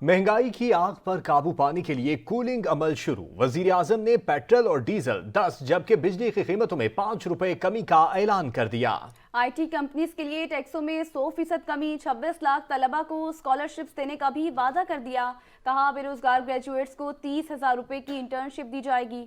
महंगाई की आग पर काबू पाने के लिए कूलिंग अमल शुरू। वजीर आजम ने पेट्रोल और डीजल 10 जबकि बिजली की कीमतों में 5 रुपए कमी का ऐलान कर दिया। IT कंपनीज के लिए टैक्सों में 100% कमी, 26 लाख तलबा को स्कॉलरशिप्स देने का भी वादा कर दिया। कहा बेरोजगार ग्रेजुएट्स को 30,000 रुपए की इंटर्नशिप दी जाएगी।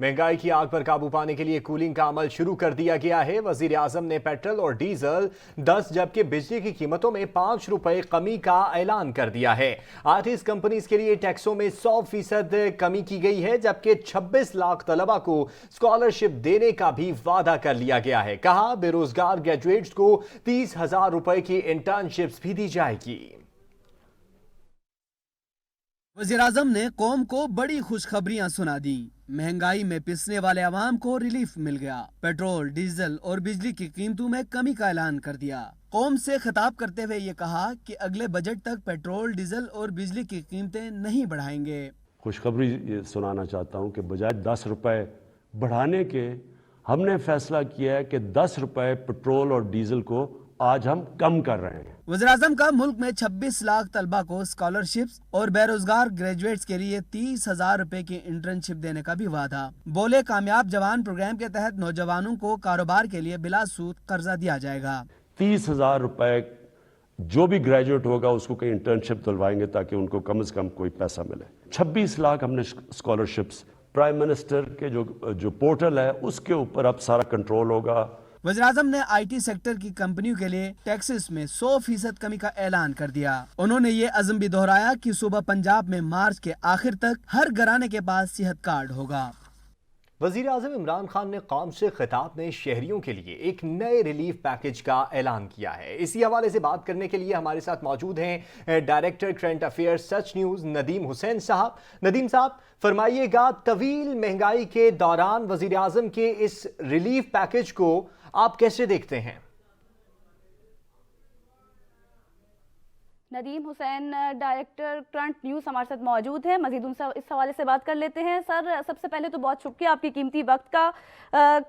महंगाई की आग पर काबू पाने के लिए कूलिंग का अमल शुरू कर दिया गया है। वजीर आजम ने पेट्रोल और डीजल 10 जबकि बिजली की कीमतों में 5 रुपए कमी का ऐलान कर दिया है। आर्टिस कंपनीज के लिए टैक्सों में 100% कमी की गई है जबकि 26 लाख तलबा को स्कॉलरशिप देने का भी वादा कर लिया गया है। कहा बेरोजगार ग्रेजुएट्स को 30,000 रुपए की इंटर्नशिप्स भी दी जाएगी। वज़ीर आज़म ने कौम को बड़ी खुशखबरियां सुना दी। महंगाई में पिसने वाले अवाम को रिलीफ मिल गया। पेट्रोल, डीजल और बिजली की कीमतों में कमी का ऐलान कर दिया। कौम से खिताब करते हुए ये कहा कि अगले बजट तक पेट्रोल, डीजल और बिजली की कीमतें नहीं बढ़ाएंगे। खुशखबरी ये सुनाना चाहता हूँ कि बजाय 10 रुपए बढ़ाने के हमने फैसला किया है कि 10 रुपए पेट्रोल और डीजल को आज हम कम कर रहे हैं। वज़ीर आज़म का मुल्क में 26 लाख तलबा को स्कॉलरशिप्स और बेरोजगार ग्रेजुएट्स के लिए 30,000 रुपए की इंटर्नशिप देने का भी वादा। बोले कामयाब जवान प्रोग्राम के तहत नौजवानों को कारोबार के लिए बिला सूद कर्जा दिया जाएगा। 30,000 रुपए जो भी ग्रेजुएट होगा उसको कहीं इंटर्नशिप दिलवाएंगे ताकि उनको कम से कम कोई पैसा मिले। 26 लाख हमने स्कॉलरशिप्स, प्राइम मिनिस्टर के जो पोर्टल है उसके ऊपर अब सारा कंट्रोल होगा। वज़ीर आज़म ने IT सेक्टर की कंपनियों के लिए टैक्सेस में 100% कमी का ऐलान कर दिया। उन्होंने ये अज़म भी दोहराया कि सूबा पंजाब में मार्च के आखिर तक हर घराने के पास सेहत कार्ड होगा। वजीर आजम इमरान खान ने कौम से खिताब में शहरियों के लिए एक नए रिलीफ पैकेज का ऐलान किया है। इसी हवाले से बात करने के लिए हमारे साथ मौजूद हैं डायरेक्टर करंट अफेयर्स सच न्यूज़ नदीम हुसैन साहब। नदीम साहब फरमाइएगा, तवील महंगाई के दौरान वजीर आजम के इस रिलीफ पैकेज को आप कैसे देखते हैं? Nadeem Hussain director current news हमारे साथ मौजूद हैं। मजीद उनसे इस हवाले से बात कर लेते हैं। सर, सबसे पहले तो बहुत शुक्रिया आपकी कीमती वक्त का।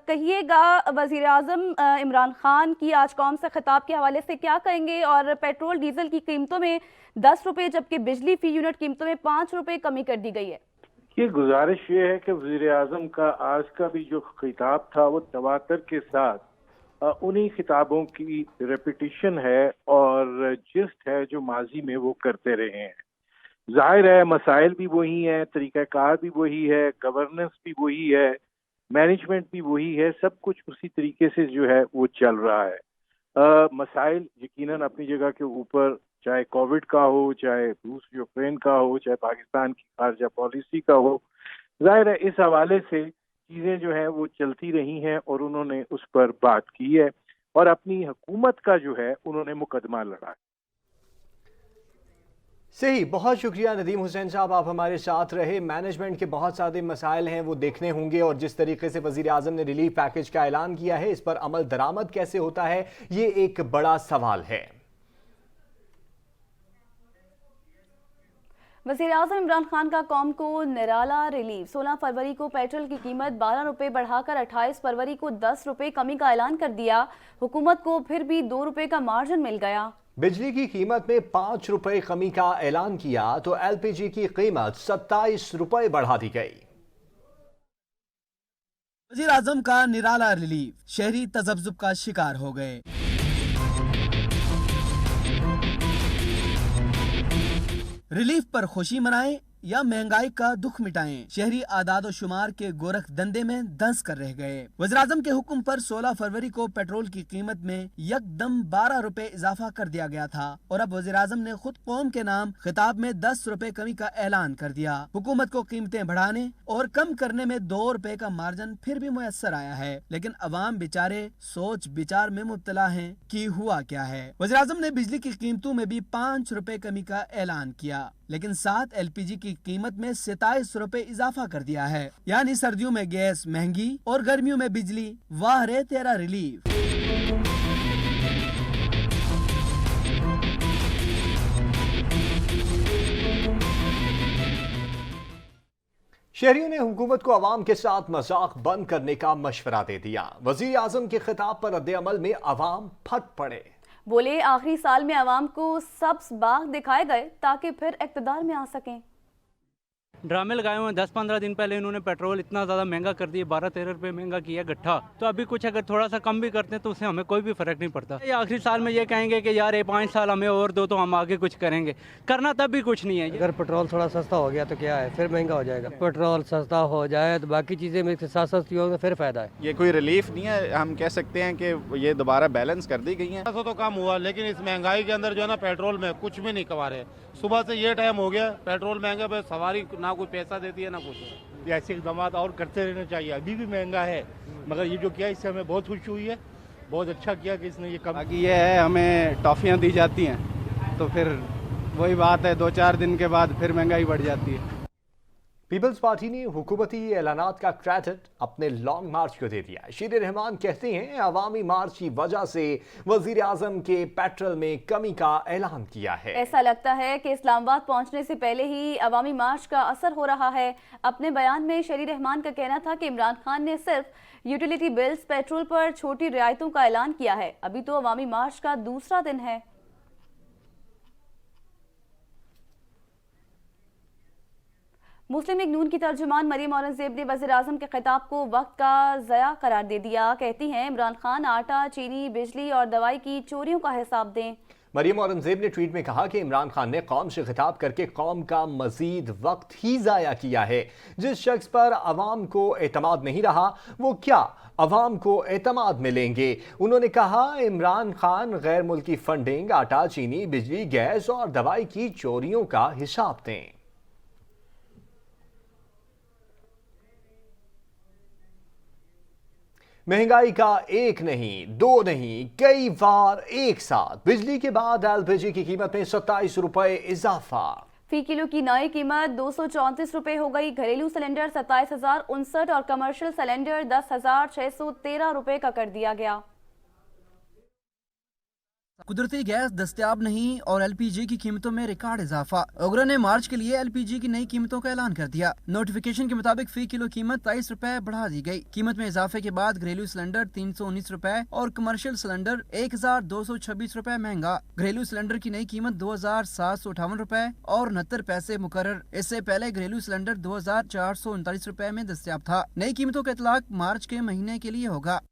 कहिएगा, वज़ीर आज़म इमरान खान की आज कौम से खिताब के हवाले से क्या कहेंगे? और पेट्रोल डीजल की कीमतों में 10 रुपये जबकि बिजली फी यूनिट कीमतों में 5 रुपये कमी कर दी गई है। ये गुजारिश ये है कि वज़ीर आज़म का आज का भी जो खिताब था वो तवातर के साथ उन्हीं खिताबों की रेपिटिशन है और जिस्ट है जो माजी में वो करते रहे हैं। जाहिर है मसाइल भी वही हैं, तरीक़ाकार भी वही है, गवर्नेंस भी वही है, मैनेजमेंट भी वही है, सब कुछ उसी तरीके से जो है वो चल रहा है। मसाइल यकीनन अपनी जगह के ऊपर, चाहे कोविड का हो, चाहे रूस यूक्रेन का हो, चाहे पाकिस्तान की खारजा पॉलिसी का हो, जाहिर है इस हवाले से चीज़ें जो है वो चलती रही हैं और उन्होंने उस पर बात की है और अपनी हुकूमत का जो है उन्होंने मुकदमा लड़ा है। सही, बहुत शुक्रिया नदीम हुसैन साहब, आप हमारे साथ रहे। मैनेजमेंट के बहुत सारे मसाइल हैं वो देखने होंगे और जिस तरीके से वजीर आजम ने रिलीफ पैकेज का ऐलान किया है इस पर अमल दरामद कैसे होता है ये एक बड़ा सवाल है। वज़ीर आज़म इमरान खान का कौम को निराला रिलीफ। 16 फरवरी को पेट्रोल की कीमत 12 रुपये बढ़ाकर 28 फरवरी को 10 रुपये कमी का ऐलान कर दिया। हुकूमत को फिर भी 2 रुपये का मार्जिन मिल गया। बिजली की कीमत में 5 रुपए कमी का ऐलान किया तो LPG की कीमत 27 रुपए बढ़ा दी गई। वज़ीर आज़म का निराला रिलीफ, शहरी तजब्जुब का शिकार हो गए। रिलीफ पर खुशी मनाएं या महंगाई का दुख मिटाएं, शहरी आदाद शुमार के गोरख धंधे में दंस कर रह गए। वज़ीर आज़म के हुक्म पर 16 फरवरी को पेट्रोल की कीमत में यकदम 12 रुपए इजाफा कर दिया गया था और अब वज़ीर आज़म ने खुद कौम के नाम खिताब में 10 रुपए कमी का ऐलान कर दिया। हुकूमत को कीमतें बढ़ाने और कम करने में 2 रुपए का मार्जिन फिर भी मुयस्सर आया है, लेकिन अवाम बेचारे सोच विचार में मुब्तला हैं कि हुआ क्या है। वज़ीर आज़म ने बिजली की कीमतों में भी 5 रुपए कमी का ऐलान किया, लेकिन साथ LPG की कीमत में 27 रुपए इजाफा कर दिया है। यानी सर्दियों में गैस महंगी और गर्मियों में बिजली। वाह रे तेरा रिलीफ। शहरियों ने हुकूमत को अवाम के साथ मजाक बंद करने का मशवरा दे दिया। वजीर आजम के खिताब पर रद्द अमल में अवाम फट पड़े। बोले आखिरी साल में आवाम को सब्ज बाग दिखाए गए ताकि फिर इक़्तिदार में आ सकें। ड्रामे लगाए हुए हैं। 10-15 दिन पहले इन्होंने पेट्रोल इतना ज़्यादा महंगा कर दिया, 12-13 रुपये महंगा किया गट्ठा। तो अभी कुछ अगर थोड़ा सा कम भी करते हैं तो उससे हमें कोई भी फ़र्क नहीं पड़ता। ये आखिरी साल में ये कहेंगे कि यार ये 5 साल हमें और दो तो हम आगे कुछ करेंगे, करना तब भी कुछ नहीं है। अगर पेट्रोल थोड़ा सस्ता हो गया तो क्या है, फिर महंगा हो जाएगा। पेट्रोल सस्ता हो जाए तो बाकी चीज़ें में साथ सस्ती हो तो फिर फ़ायदा है। ये कोई रिलीफ नहीं है, हम कह सकते हैं कि ये दोबारा बैलेंस कर दी गई हैं। तो कम हुआ, लेकिन इस महंगाई के अंदर जो है ना पेट्रोल में कुछ भी नहीं कमा रहे। सुबह से ये टाइम हो गया, पेट्रोल महंगा पे सवारी ना कोई पैसा देती है ना कुछ। ऐसे इकदाम और करते रहने चाहिए। अभी भी महंगा है मगर ये जो किया इससे हमें बहुत खुशी हुई है, बहुत अच्छा किया कि इसने ये कम। बाकी ये है हमें टॉफ़ियाँ दी जाती हैं तो फिर वही बात है, 2-4 दिन के बाद फिर महंगाई बढ़ जाती है। पीपल्स पार्टी ने हुकूमती ऐलानात का क्रेडिट अपने लॉन्ग मार्च को दे दिया। शीर रहमान कहते हैं अवामी मार्च की वजह से वजीर आजम के पेट्रोल में कमी का ऐलान किया है। ऐसा लगता है कि इस्लामाबाद पहुंचने से पहले ही अवामी मार्च का असर हो रहा है। अपने बयान में शीर रहमान का कहना था कि इमरान खान ने सिर्फ यूटिलिटी बिल्स, पेट्रोल पर छोटी रियायतों का ऐलान किया है। अभी तो अवामी मार्च का दूसरा दिन है। मुस्लिम लीग नून की तर्जुमान मरियम औरंगजेब ने वज़ीर आज़म के खिताब को वक्त का ज़या करार दे दिया। कहती हैं इमरान खान आटा, चीनी, बिजली और दवाई की चोरियों का हिसाब दें। मरियम औरंगजेब ने ट्वीट में कहा कि इमरान खान ने कौम से खिताब करके कौम का मजीद वक्त ही ज़ाया किया है। जिस शख्स पर अवाम को एतमाद नहीं रहा वो क्या अवाम को एतमाद मिलेंगे। उन्होंने कहा इमरान खान गैर मुल्की फंडिंग, आटा, चीनी, बिजली, गैस और दवाई की चोरियों का हिसाब दें। महंगाई का एक नहीं, दो नहीं, कई बार एक साथ बिजली के बाद एलपीजी की कीमत में 27 रुपए इजाफा। फी किलो की नई कीमत 234 रुपए हो गई। घरेलू सिलेंडर 27,059 और कमर्शियल सिलेंडर 10,613 रुपए का कर दिया गया। कुदरती गैस दस्तयाब नहीं और एलपीजी की कीमतों में रिकॉर्ड इजाफा। ओगरा ने मार्च के लिए एलपीजी की नई कीमतों का ऐलान कर दिया। नोटिफिकेशन के मुताबिक फी किलो कीमत 23 रुपए बढ़ा दी गई। कीमत में इजाफे के बाद घरेलू सिलेंडर 319 रुपए और कमर्शियल सिलेंडर 1,226 रुपए महंगा। घरेलू सिलेंडर की नई कीमत 2,758 रुपए और 69 पैसे मुकर्रर। इससे पहले घरेलू सिलेंडर 2,439 रुपए में दस्तयाब था। नई कीमतों का इतलाक मार्च के महीने के लिए होगा।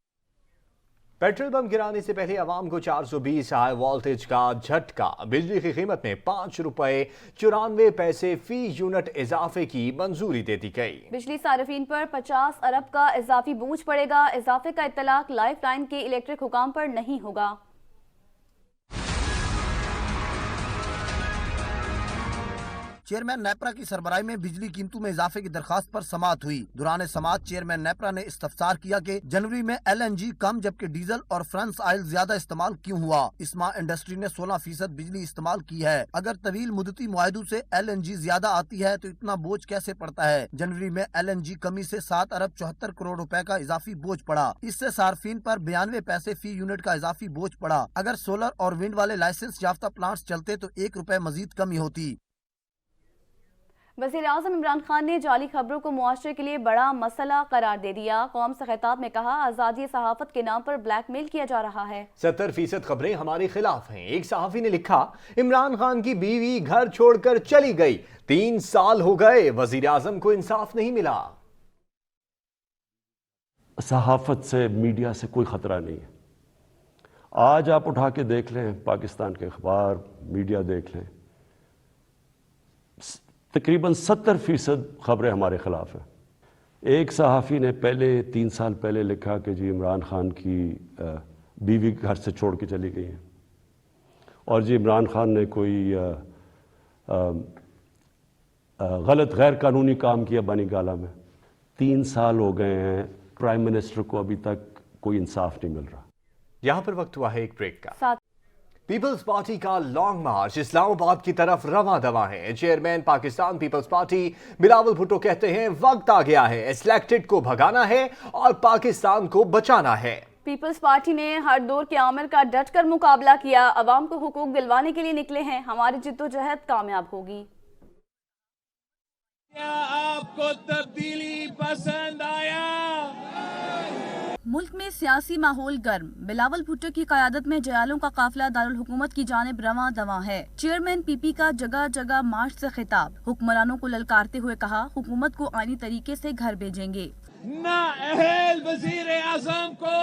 पेट्रोल पंप गिराने से पहले आवाम को 420 हाई वोल्टेज का झटका। बिजली की कीमत में 5 रुपए 94 पैसे फी यूनिट इजाफे की मंजूरी दे दी गई। बिजली सार्फिन पर 50 अरब का इजाफी बोझ पड़ेगा। इजाफे का इत्तलाक लाइफ लाइन के इलेक्ट्रिक हुकाम पर नहीं होगा। चेयरमैन नेपरा की सरबराही में बिजली कीमतों में इजाफे की दरखास्त पर समाअत हुई। दौरान समाअत चेयरमैन नेपरा ने इस्तफसार किया कि जनवरी में LNG कम जबकि डीजल और फ्रांस ऑयल ज्यादा इस्तेमाल क्यों हुआ। इस माह इंडस्ट्री ने 16% बिजली इस्तेमाल की है। अगर तवील मुद्दती मुआहदों से LNG ज्यादा आती है तो इतना बोझ कैसे पड़ता है। जनवरी में LNG कमी से 7 अरब 74 करोड़ रुपए का इजाफी बोझ पड़ा। इससे सार्फिन पर 92 पैसे फी यूनिट का इजाफी बोझ पड़ा। अगर सोलर और विंड वाले लाइसेंस याफ्ता प्लांट्स चलते तो 1 रुपए मजीद कमी होती। वज़ीर आज़म इमरान खान ने जाली खबरों को मुआशरे के लिए बड़ा मसला करार दे दिया। कौम से खिताब में कहा आज़ादी सहाफत के नाम पर ब्लैकमेल किया जा रहा है। 70% खबरें हमारे खिलाफ हैं। एक सहाफी ने लिखा इमरान खान की बीवी घर छोड़कर चली गई, 3 साल हो गए, वज़ीर आज़म को इंसाफ नहीं मिला। सहाफत से, मीडिया से कोई ख़तरा नहीं है। आज आप उठा के देख लें, पाकिस्तान के अखबार, मीडिया देख लें, तकरीबन 70% खबरें हमारे ख़िलाफ़ हैं। एक सहाफ़ी ने 3 साल पहले लिखा कि जी इमरान खान की बीवी घर से छोड़ के चली गई हैं और जी इमरान खान ने कोई गलत गैर कानूनी काम किया बानी गाला में। 3 साल हो गए हैं, प्राइम मिनिस्टर को अभी तक कोई इंसाफ नहीं मिल रहा। यहाँ पर वक्त हुआ है एक ब्रेक का। पीपल्स पार्टी का लॉन्ग मार्च इस्लामाबाद की तरफ रवां दवा है। Chairman Pakistan people's party Bilawal Bhutto कहते हैं वक्त आ गया है, सिलेक्टेड को भगाना है और पाकिस्तान को बचाना है। पीपल्स पार्टी ने हर दौर के आमिर का डट कर मुकाबला किया। अवाम को हुकूक दिलवाने के लिए निकले हैं। हमारी जिद्दोजहद कामयाब होगी। क्या आपको तब्दीली पसंद आया? मुल्क में सियासी माहौल गर्म। बिलावल भुट्टो की क़यादत में जयालों का काफिला दारुल हुकूमत की जानिब रवां दवां है। चेयरमैन पीपी का जगह जगह मार्च से खिताब। हुक्मरानों को ललकारते हुए कहा, हुकूमत को आईनी तरीके से घर भेजेंगे। नाअहल वज़ीर आज़म को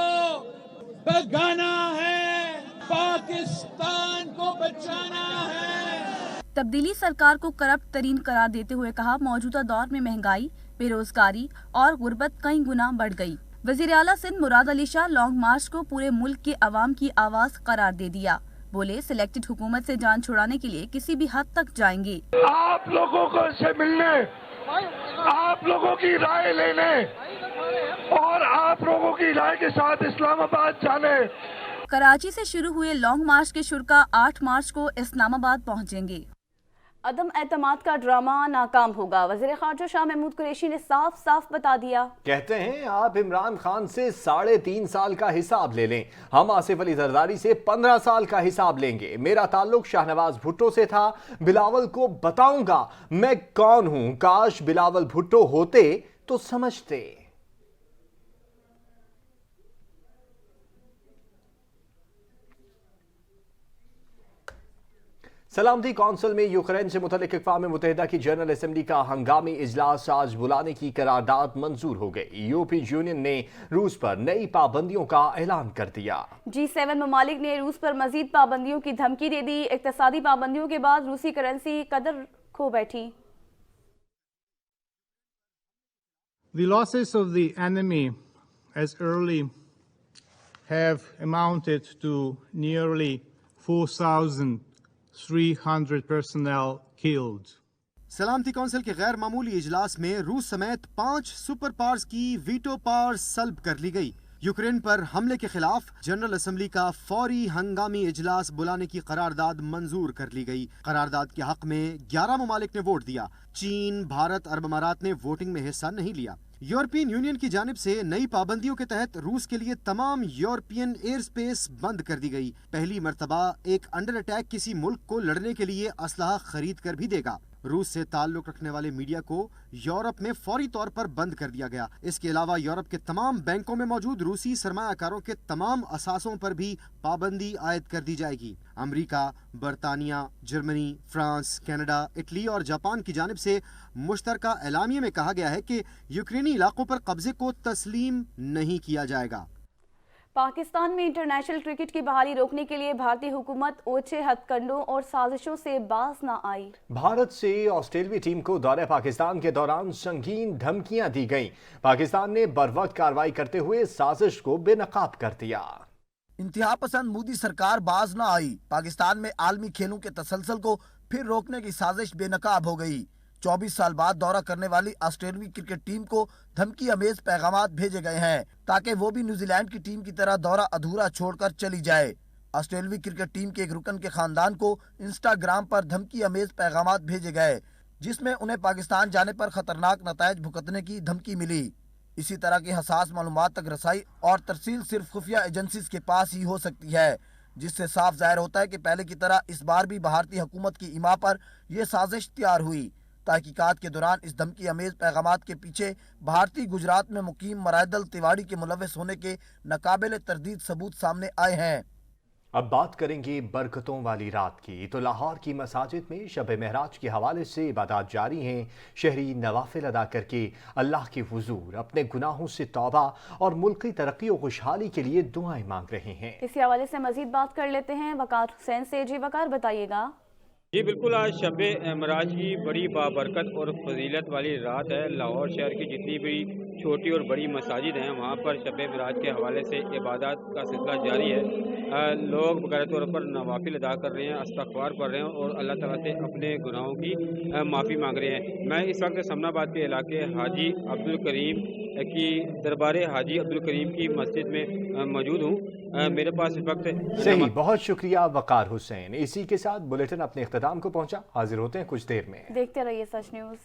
भगाना है, पाकिस्तान को बचाना है। तब्दीली सरकार को करप्ट तरीन करार देते हुए कहा, मौजूदा दौर में महंगाई, बेरोजगारी और गुर्बत कई गुना बढ़ गई। वज़ीर आला सिंध मुराद अली शाह लॉन्ग मार्च को पूरे मुल्क के अवाम की आवाज करार दे दिया। बोले, सिलेक्टेड हुकूमत से जान छुड़ाने के लिए किसी भी हद तक जाएंगे। आप लोगों को से मिलने, आप लोगों की राय लेने और आप लोगों की राय के साथ इस्लामाबाद जाने। कराची से शुरू हुए लॉन्ग मार्च के शुरा 8 मार्च को इस्लामाबाद पहुंचेंगे। अदम एतमाद का ड्रामा नाकाम होगा। वज़ीर ख़ारजा शाह महमूद कुरैशी ने साफ साफ बता दिया। कहते हैं आप इमरान खान से 3.5 साल का हिसाब ले लें, हम आसिफ अली जरदारी से 15 साल का हिसाब लेंगे। मेरा ताल्लुक शाहनवाज भुट्टो से था, बिलावल को बताऊंगा मैं कौन हूं। काश बिलावल भुट्टो होते तो समझते। सलामती कौंसिल में यूक्रेन से मुतल्लिक अक़वाम मुत्तहिदा की जनरल असम्बली का हंगामी इजलास आज बुलाने की करारदाद मंजूर हो गई। यूरोपीय यूनियन ने रूस पर नई पाबंदियों का ऐलान कर दिया। G7 ममालिक ने रूस पर मजीद पाबंदियों की धमकी दे दी। इक़्तिसादी पाबंदियों के बाद रूसी करेंसी कदर खो बैठी। The losses of the enemy as early have amounted to nearly 4,300 personnel killed. सलामती कौंसिल के गैर मामूली इजलास में रूस समेत 5 सुपर पावर्स की वीटो पावर सल्ब कर ली गई। यूक्रेन पर हमले के खिलाफ जनरल असम्बली का फौरी हंगामी इजलास बुलाने की करारदाद मंजूर कर ली गई। करारदाद के हक में 11 ममालिक ने वोट दिया। चीन, भारत, अरब अमारात ने वोटिंग में हिस्सा नहीं लिया। यूरोपियन यूनियन की जानिब से नई पाबंदियों के तहत रूस के लिए तमाम यूरोपियन एयर स्पेस बंद कर दी गई। पहली मर्तबा एक अंडर अटैक किसी मुल्क को लड़ने के लिए असलहा खरीद कर भी देगा। रूस से ताल्लुक रखने वाले मीडिया को यूरोप में फौरी तौर पर बंद कर दिया गया। इसके अलावा यूरोप के तमाम बैंकों में मौजूद रूसी सरमायाकारों के तमाम असासों पर भी पाबंदी आयद कर दी जाएगी। अमरीका, बरतानिया, जर्मनी, फ्रांस, कनाडा, इटली और जापान की जानिब से मुश्तरका एलामिये में कहा गया है कि यूक्रेनी इलाकों पर कब्जे को तस्लीम नहीं किया जाएगा। पाकिस्तान में इंटरनेशनल क्रिकेट की बहाली रोकने के लिए भारतीय हुकूमत ओछे हथकंडों और साजिशों से बाज न आई। भारत से ऑस्ट्रेलियाई टीम को दौरे पाकिस्तान के दौरान संगीन धमकियां दी गईं। पाकिस्तान ने बरवक्त कार्रवाई करते हुए साजिश को बेनकाब कर दिया। इंतहा पसंद मोदी सरकार बाज न आई। पाकिस्तान में आलमी खेलों के तसलसल को फिर रोकने की साजिश बेनकाब हो गई। 24 साल बाद दौरा करने वाली ऑस्ट्रेलियाई क्रिकेट टीम को धमकी अमेज पैगामात भेजे गए हैं ताकि वो भी न्यूजीलैंड की टीम की तरह दौरा अधूरा छोड़कर चली जाए। ऑस्ट्रेलियाई क्रिकेट टीम के एक रुकन के खानदान को इंस्टाग्राम पर धमकी अमेज पैगामात भेजे गए जिसमें उन्हें पाकिस्तान जाने पर खतरनाक नतायज भुगतने की धमकी मिली। इसी तरह की हसास मालूमात तक रसाई और तरसील सिर्फ खुफिया एजेंसीज के पास ही हो सकती है, जिससे साफ जाहिर होता है कि पहले की तरह इस बार भी भारतीय हुकूमत की इमा पर यह साजिश तैयार हुई। तहकीकात के दौरान इस धमकी अमेज पैगामात के पीछे भारतीय गुजरात में मुकीम मरायदल तिवाड़ी के मुलव्वस होने के नाकाबिल तरदीद सबूत सामने आए हैं। अब बात करेंगे बरकतों वाली रात की। तो लाहौर की मसाजिद में शब महराज के हवाले से इबादत जारी हैं। शहरी नवाफिल अदा करके अल्लाह के हुजूर अपने गुनाहों से तौबा और मुल्की तरक्की और खुशहाली के लिए दुआएं मांग रहे हैं। इसी हवाले से मजीद बात कर लेते हैं वकार हुसैन से। जी वकार, बताइएगा। जी बिल्कुल, आज शब महराज की बड़ी बाबरकत और फजीलत वाली रात है। लाहौर शहर की जितनी भी छोटी और बड़ी मसाजिद हैं वहाँ पर शब महराज के हवाले से इबादत का सिलसिला जारी है। लोग बकायदा तौर पर नवाफिल अदा कर रहे हैं, इस्तग़फ़ार पढ़ रहे हैं और अल्लाह ताला से अपने गुनाहों की माफ़ी मांग रहे हैं। मैं इस वक्त समनाबाद के इलाके हाजी अब्दुल करीम की दरबार हाजी अब्दुल करीम की मस्जिद में मौजूद हूँ। मेरे पास इस वक्त सही, बहुत शुक्रिया वकार हुसैन। इसी के साथ बुलेटिन अपने इख्तिताम को पहुंचा। हाजिर होते हैं कुछ देर में। देखते रहिए सच न्यूज़।